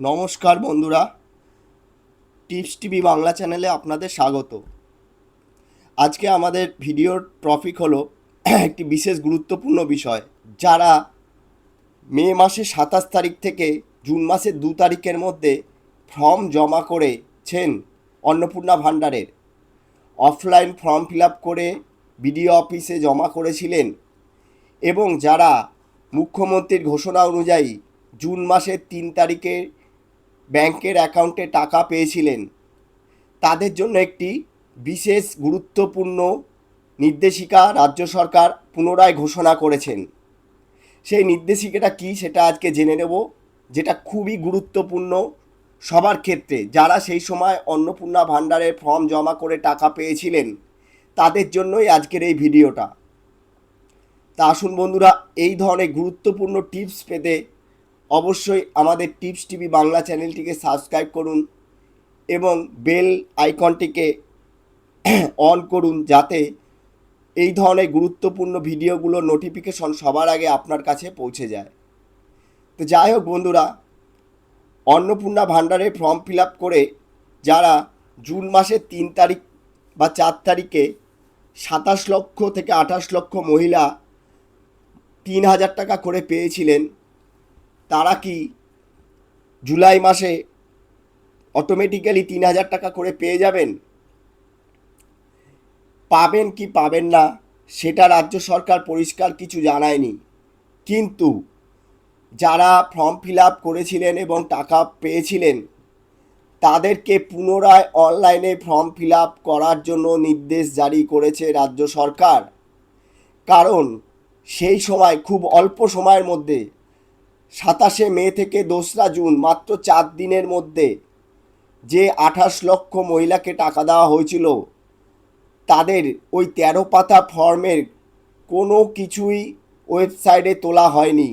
নমস্কার বন্ধুরা, tips TV Bangla চ্যানেলে আপনাদের স্বাগত। আজকে আমাদের ভিডিওর টপিক হলো একটি বিশেষ গুরুত্বপূর্ণ বিষয়। যারা মে মাসের 27 তারিখ থেকে জুন মাসের 2 তারিখের মধ্যে ফর্ম জমা করেছেন অন্নপূর্ণা ভাণ্ডারের, অফলাইন ফর্ম ফিল আপ করে বিডিও অফিসে জমা করেছিলেন এবং যারা মুখ্যমন্ত্রীর ঘোষণা অনুযায়ী জুন মাসের 3 তারিখে ব্যাংকের অ্যাকাউন্টে টাকা পেয়েছিলেন, তাদের জন্য একটি বিশেষ গুরুত্বপূর্ণ নির্দেশিকা রাজ্য সরকার পুনরায় ঘোষণা করেছেন। সেই নির্দেশিকাটা কী সেটা আজকে জেনে নেব, যেটা খুবই গুরুত্বপূর্ণ সবার ক্ষেত্রে। যারা সেই সময় অন্নপূর্ণা ভাণ্ডারের ফর্ম জমা করে টাকা পেয়েছিলেন তাদের জন্যই আজকের এই ভিডিওটা। তা আসুন বন্ধুরা, এই ধরনের গুরুত্বপূর্ণ টিপস পেতে অবশ্যই আমাদের টিপস টিভি বাংলা চ্যানেলটিকে সাবস্ক্রাইব করুন এবং বেল আইকনটিকে অন করুন, যাতে এই ধরনের গুরুত্বপূর্ণ ভিডিওগুলোর নোটিফিকেশন সবার আগে আপনার কাছে পৌঁছে যায়। তো যাই হোক বন্ধুরা, অন্নপূর্ণা ভাণ্ডারে ফর্ম ফিল আপ করে যারা জুন মাসের 3 তারিখ বা 4 তারিখে 27 লক্ষ থেকে 28 লক্ষ মহিলা 3,000 টাকা করে পেয়েছিলেন, তারা কি জুলাই মাসে অটোমেটিক্যালি 3,000 টাকা করে পেয়ে যাবেন? পাবেন কি পাবেন না সেটা রাজ্য সরকার পরিষ্কার কিছু জানায়নি, কিন্তু যারা ফর্ম ফিল আপ করেছিলেন এবং টাকা পেয়েছিলেন তাদেরকে পুনরায় অনলাইনে ফর্ম ফিল আপ করার জন্য নির্দেশ জারি করেছে রাজ্য সরকার। কারণ সেই সময় খুব অল্প সময়ের মধ্যে 27 মে থেকে 2রা জুন মাত্র 4 দিনের মধ্যে যে 28 লক্ষ মহিলাকে টাকা দেওয়া হয়েছিল, তাদের ওই 13 পাতা ফর্মের কোনো কিছুই ওয়েবসাইটে তোলা হয়নি।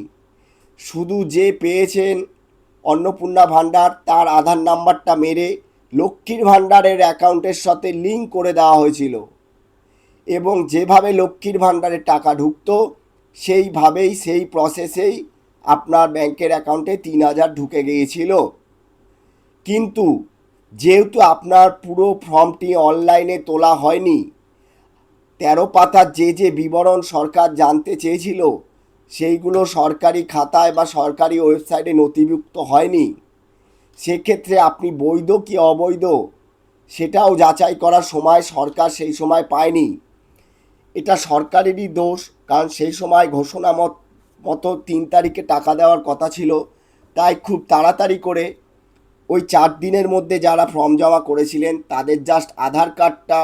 শুধু যে পেয়েছেন অন্নপূর্ণা ভাণ্ডার তার আধার নাম্বারটা মেরে লক্ষ্মীর ভাণ্ডারের অ্যাকাউন্টের সাথে লিঙ্ক করে দেওয়া হয়েছিল এবং যেভাবে লক্ষ্মীর ভাণ্ডারের টাকা ঢুকতো সেইভাবেই সেই প্রসেসেই আপনার ব্যাংকের অ্যাকাউন্টে 3,000 ঢুকে গিয়েছিল। কিন্তু যেহেতু আপনার পুরো ফর্মটি অনলাইনে তোলা হয়নি, 13 পাতার যে বিবরণ সরকার জানতে চেয়েছিল সেইগুলো সরকারি খাতায় বা সরকারি ওয়েবসাইটে নথিভুক্ত হয়নি, সেক্ষেত্রে আপনি বৈধ কি অবৈধ সেটাও যাচাই করার সময় সরকার সেই সময় পায়নি। এটা সরকারেরই দোষ, কারণ সেই সময় ঘোষণা মতো 3 তারিখে টাকা দেওয়ার কথা ছিল, তাই খুব তাড়াতাড়ি করে ওই 4 দিনের মধ্যে যারা ফর্ম জমা করেছিলেন তাদের জাস্ট আধার কার্ডটা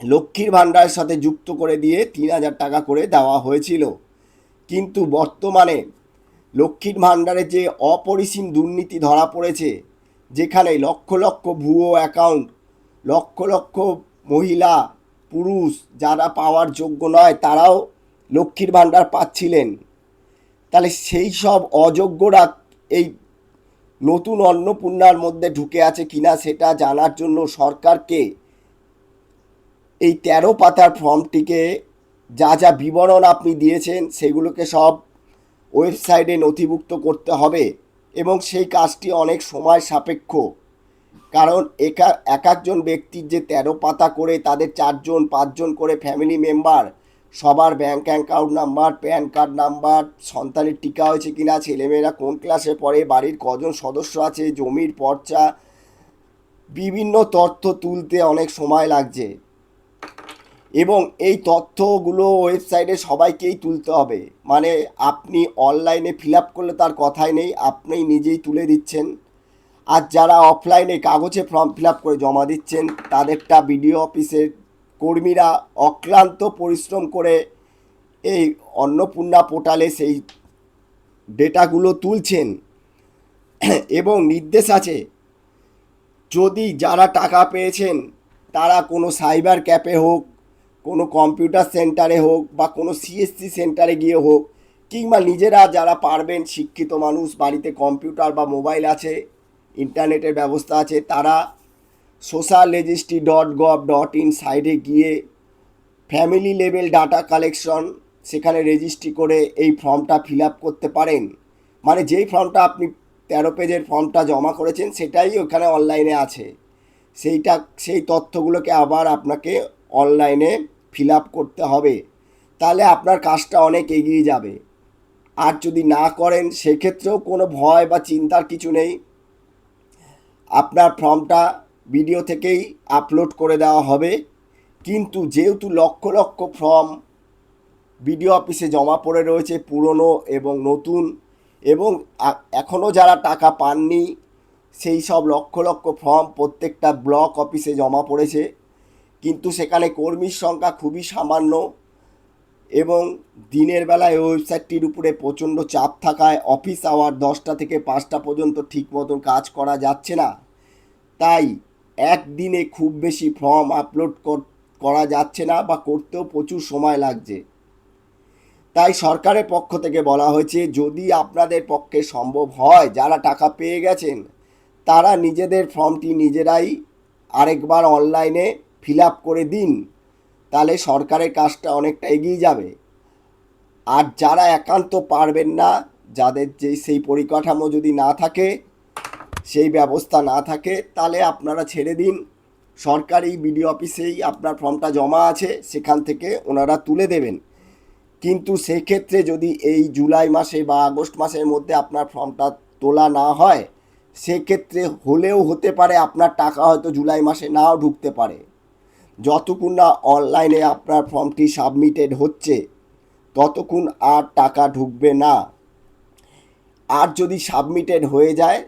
লক্ষ্মীর ভাণ্ডারের সাথে যুক্ত করে দিয়ে 3,000 টাকা করে দেওয়া হয়েছিল। কিন্তু বর্তমানে লক্ষ্মীর ভাণ্ডারে যে অপরিসীম দুর্নীতি ধরা পড়েছে, যেখানে লক্ষ লক্ষ ভুয়ো অ্যাকাউন্ট, লক্ষ লক্ষ মহিলা পুরুষ যারা পাওয়ার যোগ্য নয় তারাও লক্ষ্মীর ভাণ্ডার পাচ্ছিলেন, তাহলে সেই সব অযোগ্যরা এই নতুন অন্নপূর্ণার মধ্যে ঢুকে আছে কিনা সেটা জানার জন্য সরকারকে এই 13 পাতার ফর্মটিকে যা বিবরণ আপনি দিয়েছেন সেগুলোকে সব ওয়েবসাইটে নথিভুক্ত করতে হবে এবং সেই কাজটি অনেক সময় সাপেক্ষ। কারণ এক একজন ব্যক্তির যে 13 পাতা করে তাদের 4জন 5জন করে ফ্যামিলি মেম্বার, সবার bank account number, pan card number, সন্তানের টিকা হয়েছে কিনা, ছেলেমেয়েরা কোন ক্লাসে পড়ে, বাড়ির কজন সদস্য আছে, জমির পর্চা, বিভিন্ন তথ্য তুলতে অনেক সময় লাগছে এবং এই তথ্যগুলো ওয়েবসাইটে সবাইকেই তুলতে হবে। মানে আপনি অনলাইনে ফিল আপ করলে তার কথাই নেই, আপনি নিজেই তুলে দিচ্ছেন। আর যারা অফলাইনে কাগজে ফর্ম ফিল আপ করে জমা দিচ্ছেন তাদেরটা বিডিও অফিসের কর্মীরা অক্লান্ত পরিশ্রম করে এই অন্নপূর্ণা পোর্টালে সেই ডেটাগুলো তুলছেন এবং নির্দেশ আছে, যদি যারা টাকা পেয়েছেন তারা কোনো সাইবার ক্যাফে হোক, কোনো কম্পিউটার সেন্টারে হোক বা কোনো সিএসসি সেন্টারে গিয়ে হোক, কিংবা নিজেরা যারা পারবেন শিক্ষিত মানুষ, বাড়িতে কম্পিউটার বা মোবাইল আছে, ইন্টারনেটের ব্যবস্থা আছে, তারা social registry.gov.in সাইটে গিয়ে ফ্যামিলি লেভেল ডাটা কালেকশন সেখানে রেজিস্ট্রি করে এই ফর্মটা ফিল আপ করতে পারেন। মানে যেই ফর্মটা আপনি 13 পেজের ফর্মটা জমা করেছেন সেটাই ওখানে অনলাইনে আছে, সেই তথ্যগুলোকে আবার আপনাকে অনলাইনে ফিল আপ করতে হবে। তাহলে আপনার কাজটা অনেক এগিয়ে যাবে। আর যদি না করেন সেক্ষেত্রেও কোনো ভয় বা চিন্তার কিছু নেই, আপনার ফর্মটা ভিডিও থেকেই আপলোড করে দেওয়া হবে। কিন্তু যেহেতু লক্ষ লক্ষ ফর্ম বিডিও অফিসে জমা পড়ে রয়েছে, পুরনো এবং নতুন, এবং এখনও যারা টাকা পাননি সেই সব লক্ষ লক্ষ ফর্ম প্রত্যেকটা ব্লক অফিসে জমা পড়েছে, কিন্তু সেখানে কর্মীর সংখ্যা খুবই সামান্য এবং দিনের বেলায় ওয়েবসাইটটির উপরে প্রচণ্ড চাপ থাকায় অফিস আওয়ার 10টা থেকে 5টা পর্যন্ত ঠিক মতন কাজ করা যাচ্ছে না। তাই একদিনে খুব বেশি ফর্ম আপলোড করা যাচ্ছে না বা করতেও প্রচুর সময় লাগছে। তাই সরকারের পক্ষ থেকে বলা হয়েছে, যদি আপনাদের পক্ষে সম্ভব হয়, যারা টাকা পেয়ে গেছেন তারা নিজেদের ফর্মটি নিজেরাই আরেকবার অনলাইনে ফিল আপ করে দিন, তাহলে সরকারের কাজটা অনেকটা এগিয়ে যাবে। আর যারা একান্ত পারবেন না, যাদের সেই পরিকাঠামো যদি না থাকে, সেই ব্যবস্থা না থাকে, তাহলে আপনারা ছেড়ে দিন, সরকারি বিডিও অফিসেই আপনার ফর্মটা জমা আছে, সেখান থেকে ওনারা তুলে দেবেন। কিন্তু সেক্ষেত্রে যদি এই জুলাই মাসে বা আগস্ট মাসের মধ্যে আপনার ফর্মটা তোলা না হয়, সেক্ষেত্রে হলেও হতে পারে আপনার টাকা হয়তো জুলাই মাসে নাও ঢুকতে পারে। যতক্ষণ না অনলাইনে আপনার ফর্মটি সাবমিটেড হচ্ছে ততক্ষণ আর টাকা ঢুকবে না। আর যদি সাবমিটেড হয়ে যায়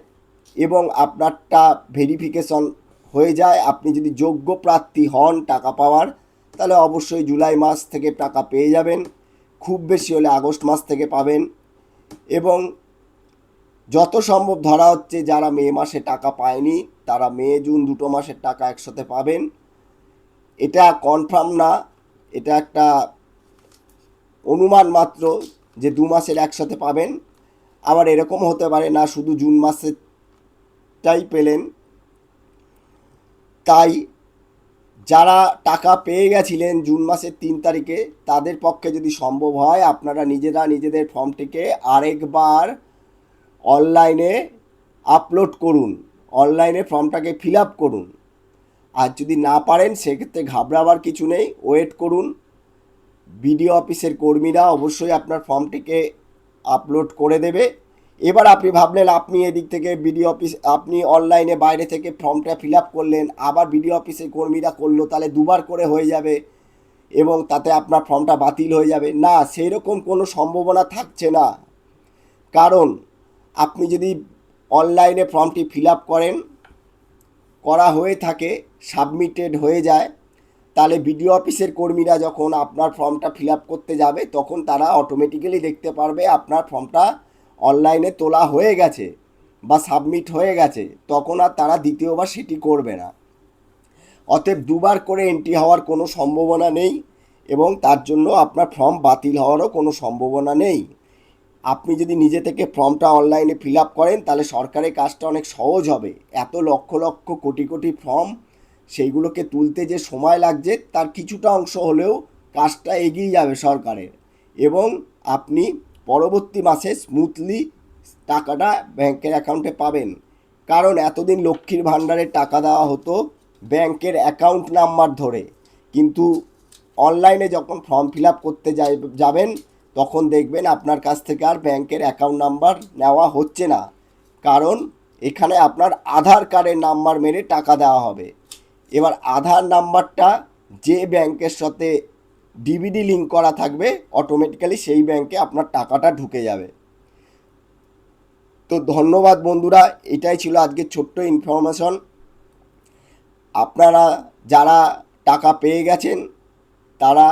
এবং আপনারটা ভেরিফিকেশন হয়ে যায়, আপনি যদি যোগ্য প্রার্থী হন টাকা পাওয়ার, তাহলে অবশ্যই জুলাই মাস থেকে টাকা পেয়ে যাবেন, খুব বেশি হলে আগস্ট মাস থেকে পাবেন। এবং যত সম্ভব ধরা হচ্ছে যারা মে মাসে টাকা পায়নি তারা মে জুন 2 মাসের টাকা একসাথে পাবেন। এটা কনফার্ম না, এটা একটা অনুমান মাত্র যে 2 মাসের একসাথে পাবেন। আবার এরকম হতে পারে না শুধু জুন মাসেরটাই পেলেন। তাই যারা টাকা পেয়ে গেছিলেন জুন মাসের 3 তারিখে, তাদের পক্ষে যদি সম্ভব হয় আপনারা নিজেরা নিজেদের ফর্মটিকে আরেকবার অনলাইনে আপলোড করুন, অনলাইনে ফর্মটাকে ফিল আপ করুন। আর যদি না পারেন সেক্ষেত্রে ঘাবড়াবার কিছু নেই, ওয়েট করুন। বিডিও অফিসের কর্মীরা অবশ্যই আপনার ফর্মটিকে আপলোড করে দেবে। এবার আপনি ভাবলেন আপনি এদিক থেকে বিডিও অফিস, আপনি অনলাইনে বাইরে থেকে ফর্মটা ফিল আপ করলেন, আবার বিডিও অফিসের কর্মীরা করলো, তাহলে দুবার করে হয়ে যাবে এবং তাতে আপনার ফর্মটা বাতিল হয়ে যাবে। না, সেই রকম কোনো সম্ভাবনা থাকছে না। কারণ আপনি যদি অনলাইনে ফর্মটি ফিল আপ করা হয়ে থাকে, সাবমিটেড হয়ে যায়, তাহলে বিডিও অফিসের কর্মীরা যখন আপনার ফর্মটা ফিল আপ করতে যাবে তখন তারা অটোমেটিক্যালি দেখতে পারবে আপনার ফর্মটা অনলাইনে তোলা হয়ে গেছে বা সাবমিট হয়ে গেছে, তখন আর তারা দ্বিতীয়বার সেটি করবে না। অতএব দুবার করে এন্ট্রি হওয়ার কোনো সম্ভাবনা নেই এবং তার জন্য আপনার ফর্ম বাতিল হওয়ারও কোনো সম্ভাবনা নেই। আপনি যদি নিজে থেকে ফর্মটা অনলাইনে ফিল আপ করেন তাহলে সরকারের কাজটা অনেক সহজ হবে। এত লক্ষ লক্ষ কোটি কোটি ফর্ম, সেইগুলোকে তুলতে যে সময় লাগছে তার কিছুটা অংশ হলেও কাজটা এগিয়ে যাবে সরকারের, এবং আপনি পরবর্তী মাসে স্মুথলি টাকাটা ব্যাংকের অ্যাকাউন্টে পাবেন। কারণ এতদিন লক্ষ্মীর ভাণ্ডারের টাকা দেওয়া হতো ব্যাংকের অ্যাকাউন্ট নাম্বার ধরে, কিন্তু অনলাইনে যখন ফর্ম ফিল আপ করতে যাবেন তখন দেখবেন আপনার কাছ থেকে আর ব্যাংকের অ্যাকাউন্ট নাম্বার নেওয়া হচ্ছে না। কারণ এখানে আপনার আধার কার্ডের নাম্বার মেরে টাকা দেওয়া হবে। এবার আধার নাম্বারটা যে ব্যাংকের সাথে ডিবিডি লিঙ্ক করা থাকবে অটোমেটিক্যালি সেই ব্যাংকে আপনার টাকাটা ঢুকে যাবে। তো ধন্যবাদ বন্ধুরা, এটাই ছিল আজকের ছোট্ট ইনফরমেশন। আপনারা যারা টাকা পেয়ে গেছেন তারা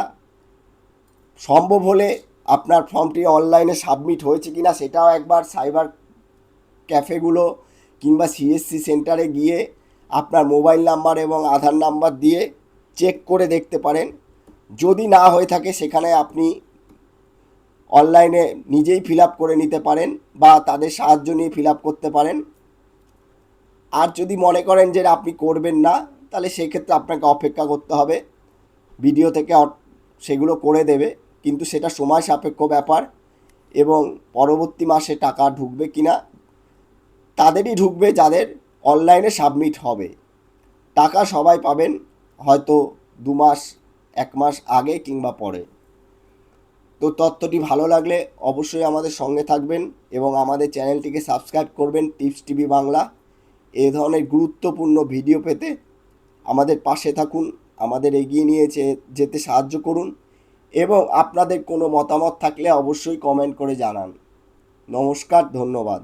সম্ভব হলে আপনার ফর্মটি অনলাইনে সাবমিট হয়েছে কিনা সেটাও একবার সাইবার ক্যাফেগুলো কিংবা সিএসসি সেন্টারে গিয়ে আপনার মোবাইল নাম্বার এবং আধার নাম্বার দিয়ে চেক করে দেখতে পারেন। যদি না হয়ে থাকে সেখানে আপনি অনলাইনে নিজেই ফিল আপ করে নিতে পারেন বা তাদের সাহায্য নিয়ে ফিল আপ করতে পারেন। আর যদি মনে করেন যে আপনি করবেন না, তাহলে সেক্ষেত্রে আপনাকে অপেক্ষা করতে হবে, ভিডিও থেকে সেগুলো করে দেবে, কিন্তু সেটা সময় সাপেক্ষ ব্যাপার এবং পরবর্তী মাসে টাকা ঢুকবে কিনা তাদেরই ঢুকবে যাদের অনলাইনে সাবমিট হবে। টাকা সবাই পাবেন হয়তো 2 মাস 1 মাস আগে কিংবা পরে। তো তথ্যটি ভালো লাগলে অবশ্যই আমাদের সঙ্গে থাকবেন এবং আমাদের চ্যানেলটিকে সাবস্ক্রাইব করবেন টিপস টিভি বাংলা। এই ধরনের গুরুত্বপূর্ণ ভিডিও পেতে আমাদের পাশে থাকুন, আমাদের এগিয়ে নিয়ে যেতে সাহায্য করুন এবং আপনাদের কোনো মতামত থাকলে অবশ্যই কমেন্ট করে জানান। নমস্কার, ধন্যবাদ।